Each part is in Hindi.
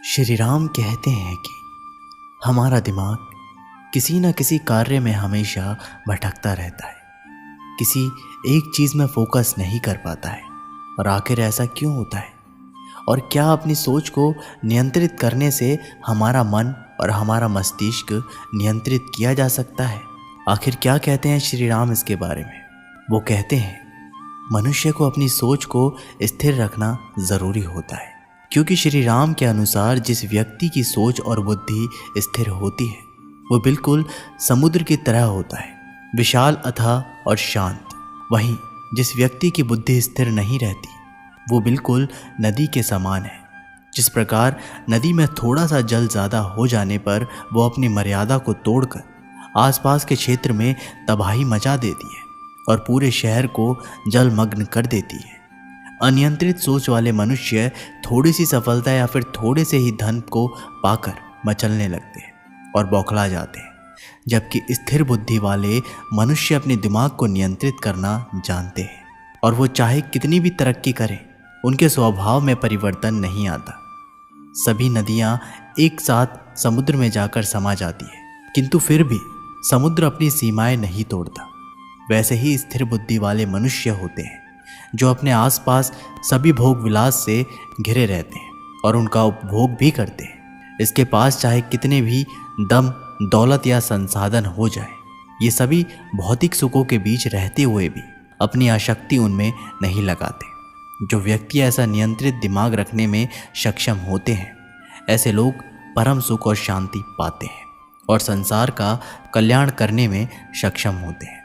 श्री राम कहते हैं कि हमारा दिमाग किसी न किसी कार्य में हमेशा भटकता रहता है, किसी एक चीज़ में फोकस नहीं कर पाता है। और आखिर ऐसा क्यों होता है? और क्या अपनी सोच को नियंत्रित करने से हमारा मन और हमारा मस्तिष्क नियंत्रित किया जा सकता है? आखिर क्या कहते हैं श्री राम इसके बारे में? वो कहते हैं मनुष्य को अपनी सोच को स्थिर रखना ज़रूरी होता है, क्योंकि श्री राम के अनुसार जिस व्यक्ति की सोच और बुद्धि स्थिर होती है वो बिल्कुल समुद्र की तरह होता है, विशाल, अथाह और शांत। वहीं जिस व्यक्ति की बुद्धि स्थिर नहीं रहती वो बिल्कुल नदी के समान है। जिस प्रकार नदी में थोड़ा सा जल ज़्यादा हो जाने पर वो अपनी मर्यादा को तोड़कर आसपास के क्षेत्र में तबाही मचा देती है और पूरे शहर को जलमग्न कर देती है। अनियंत्रित सोच वाले मनुष्य थोड़ी सी सफलता या फिर थोड़े से ही धन को पाकर मचलने लगते हैं और बौखला जाते हैं, जबकि स्थिर बुद्धि वाले मनुष्य अपने दिमाग को नियंत्रित करना जानते हैं और वो चाहे कितनी भी तरक्की करें उनके स्वभाव में परिवर्तन नहीं आता। सभी नदियाँ एक साथ समुद्र में जाकर समा जाती है, किंतु फिर भी समुद्र अपनी सीमाएं नहीं तोड़ता। वैसे ही स्थिर बुद्धि वाले मनुष्य होते हैं जो अपने आसपास सभी भोग विलास से घिरे रहते हैं और उनका उपभोग भी करते हैं। इसके पास चाहे कितने भी दम, दौलत या संसाधन हो जाए, ये सभी भौतिक सुखों के बीच रहते हुए भी अपनी आसक्ति उनमें नहीं लगाते। जो व्यक्ति ऐसा नियंत्रित दिमाग रखने में सक्षम होते हैं, ऐसे लोग परम सुख और शांति पाते हैं और संसार का कल्याण करने में सक्षम होते हैं।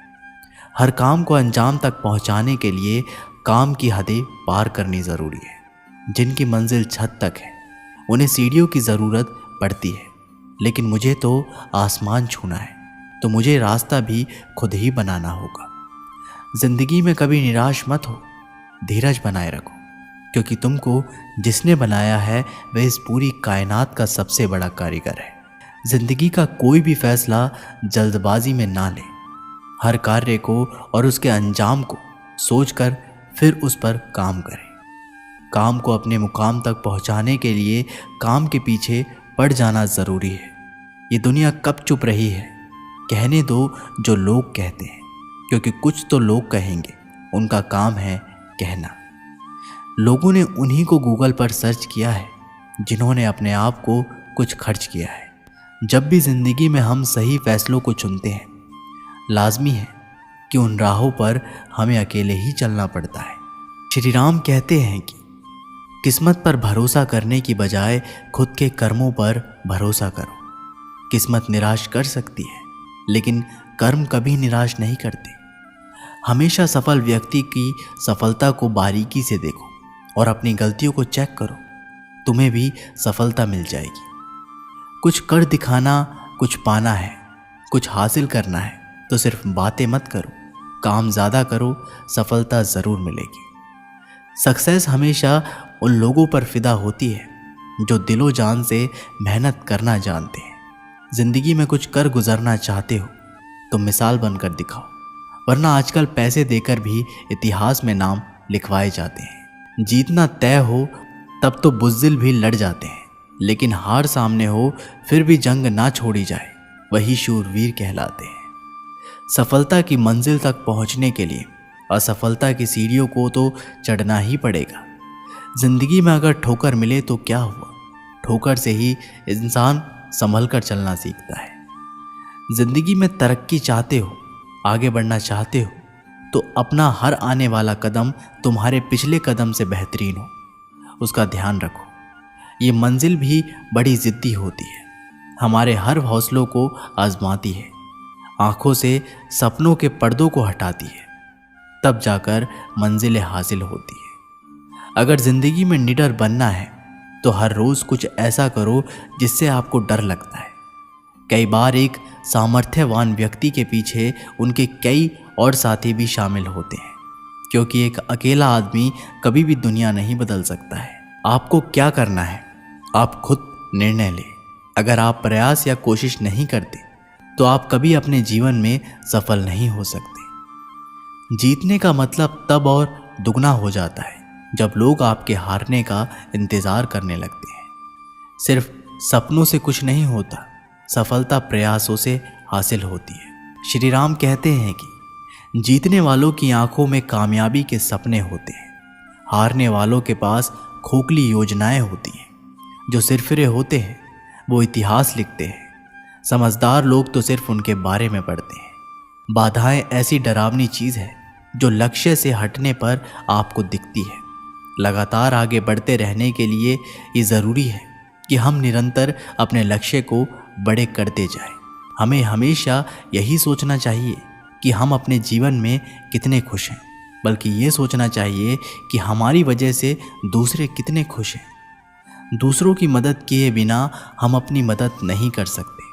हर काम को अंजाम तक पहुंचाने के लिए काम की हदें पार करनी ज़रूरी है। जिनकी मंजिल छत तक है उन्हें सीढ़ियों की ज़रूरत पड़ती है, लेकिन मुझे तो आसमान छूना है, तो मुझे रास्ता भी खुद ही बनाना होगा। ज़िंदगी में कभी निराश मत हो, धीरज बनाए रखो, क्योंकि तुमको जिसने बनाया है वह इस पूरी कायनात का सबसे बड़ा कारीगर है। ज़िंदगी का कोई भी फैसला जल्दबाजी में ना ले। हर कार्य को और उसके अंजाम को सोचकर फिर उस पर काम करें। काम को अपने मुकाम तक पहुंचाने के लिए काम के पीछे पड़ जाना ज़रूरी है। ये दुनिया कब चुप रही है? कहने दो जो लोग कहते हैं, क्योंकि कुछ तो लोग कहेंगे, उनका काम है कहना। लोगों ने उन्हीं को गूगल पर सर्च किया है जिन्होंने अपने आप को कुछ खर्च किया है। जब भी ज़िंदगी में हम सही फैसलों को चुनते हैं, लाजमी है कि उन राहों पर हमें अकेले ही चलना पड़ता है। श्री राम कहते हैं कि किस्मत पर भरोसा करने की बजाय खुद के कर्मों पर भरोसा करो। किस्मत निराश कर सकती है, लेकिन कर्म कभी निराश नहीं करते। हमेशा सफल व्यक्ति की सफलता को बारीकी से देखो और अपनी गलतियों को चेक करो, तुम्हें भी सफलता मिल जाएगी। कुछ कर दिखाना, कुछ पाना है, कुछ हासिल करना है तो सिर्फ बातें मत करो, काम ज़्यादा करो, सफलता ज़रूर मिलेगी। सक्सेस हमेशा उन लोगों पर फिदा होती है जो दिलो जान से मेहनत करना जानते हैं। ज़िंदगी में कुछ कर गुजरना चाहते हो तो मिसाल बनकर दिखाओ, वरना आजकल पैसे देकर भी इतिहास में नाम लिखवाए जाते हैं। जीतना तय हो तब तो बुज़दिल भी लड़ जाते हैं, लेकिन हार सामने हो फिर भी जंग ना छोड़ी जाए, वही शूरवीर कहलाते हैं। सफलता की मंजिल तक पहुंचने के लिए असफलता की सीढ़ियों को तो चढ़ना ही पड़ेगा। जिंदगी में अगर ठोकर मिले तो क्या हुआ, ठोकर से ही इंसान संभल कर चलना सीखता है। जिंदगी में तरक्की चाहते हो, आगे बढ़ना चाहते हो, तो अपना हर आने वाला कदम तुम्हारे पिछले कदम से बेहतरीन हो, उसका ध्यान रखो। ये मंजिल भी बड़ी ज़िद्दी होती है, हमारे हर हौसलों को आजमाती है, आँखों से सपनों के पर्दों को हटाती है, तब जाकर मंजिलें हासिल होती है। अगर ज़िंदगी में निडर बनना है तो हर रोज़ कुछ ऐसा करो जिससे आपको डर लगता है। कई बार एक सामर्थ्यवान व्यक्ति के पीछे उनके कई और साथी भी शामिल होते हैं, क्योंकि एक अकेला आदमी कभी भी दुनिया नहीं बदल सकता है। आपको क्या करना है, आप खुद निर्णय लें। अगर आप प्रयास या कोशिश नहीं करते तो आप कभी अपने जीवन में सफल नहीं हो सकते। जीतने का मतलब तब और दुगना हो जाता है जब लोग आपके हारने का इंतज़ार करने लगते हैं। सिर्फ सपनों से कुछ नहीं होता, सफलता प्रयासों से हासिल होती है। श्री राम कहते हैं कि जीतने वालों की आंखों में कामयाबी के सपने होते हैं, हारने वालों के पास खोखली योजनाएं होती हैं। जो सिरफिरे होते हैं वो इतिहास लिखते हैं, समझदार लोग तो सिर्फ उनके बारे में पढ़ते हैं। बाधाएं ऐसी डरावनी चीज़ है जो लक्ष्य से हटने पर आपको दिखती है। लगातार आगे बढ़ते रहने के लिए ये ज़रूरी है कि हम निरंतर अपने लक्ष्य को बड़े करते जाएं। हमें हमेशा यही सोचना चाहिए कि हम अपने जीवन में कितने खुश हैं, बल्कि ये सोचना चाहिए कि हमारी वजह से दूसरे कितने खुश हैं। दूसरों की मदद किए बिना हम अपनी मदद नहीं कर सकते।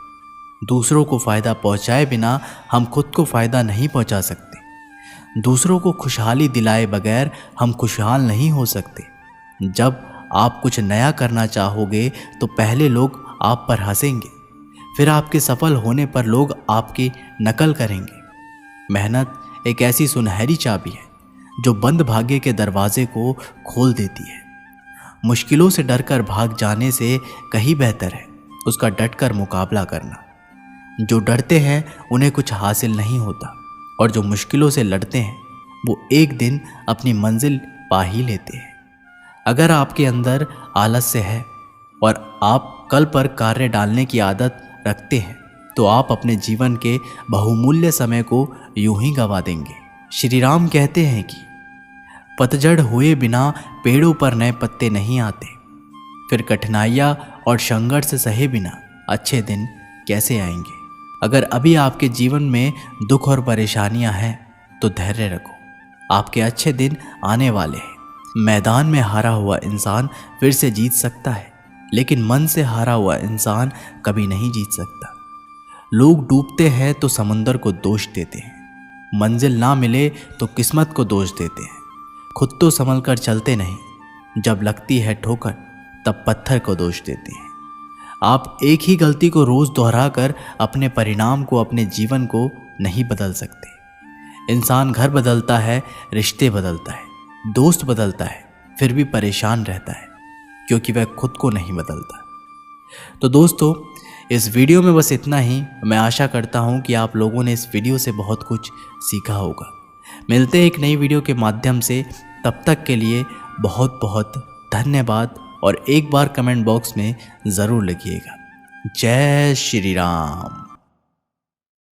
दूसरों को फ़ायदा पहुंचाए बिना हम खुद को फ़ायदा नहीं पहुंचा सकते। दूसरों को खुशहाली दिलाए बगैर हम खुशहाल नहीं हो सकते। जब आप कुछ नया करना चाहोगे तो पहले लोग आप पर हंसेंगे, फिर आपके सफल होने पर लोग आपकी नकल करेंगे। मेहनत एक ऐसी सुनहरी चाबी है जो बंद भाग्य के दरवाजे को खोल देती है। मुश्किलों से डरकर भाग जाने से कहीं बेहतर है उसका डटकर मुकाबला करना। जो डरते हैं उन्हें कुछ हासिल नहीं होता, और जो मुश्किलों से लड़ते हैं वो एक दिन अपनी मंजिल पा ही लेते हैं। अगर आपके अंदर आलस्य है और आप कल पर कार्य डालने की आदत रखते हैं तो आप अपने जीवन के बहुमूल्य समय को यूं ही गंवा देंगे। श्री राम कहते हैं कि पतझड़ हुए बिना पेड़ों पर नए पत्ते नहीं आते। फिर कठिनाइयाँ और संघर्ष सहे बिना अच्छे दिन कैसे आएंगे। अगर अभी आपके जीवन में दुख और परेशानियां हैं तो धैर्य रखो, आपके अच्छे दिन आने वाले हैं। मैदान में हारा हुआ इंसान फिर से जीत सकता है, लेकिन मन से हारा हुआ इंसान कभी नहीं जीत सकता। लोग डूबते हैं तो समंदर को दोष देते हैं, मंजिल ना मिले तो किस्मत को दोष देते हैं। खुद तो संभल कर चलते नहीं, जब लगती है ठोकर तब पत्थर को दोष देते हैं। आप एक ही गलती को रोज दोहराकर अपने परिणाम को, अपने जीवन को नहीं बदल सकते। इंसान घर बदलता है, रिश्ते बदलता है, दोस्त बदलता है, फिर भी परेशान रहता है क्योंकि वह खुद को नहीं बदलता। तो दोस्तों, इस वीडियो में बस इतना ही। मैं आशा करता हूं कि आप लोगों ने इस वीडियो से बहुत कुछ सीखा होगा। मिलते हैं एक नई वीडियो के माध्यम से, तब तक के लिए बहुत बहुत धन्यवाद। और एक बार कमेंट बॉक्स में ज़रूर लिखिएगा, जय श्री राम।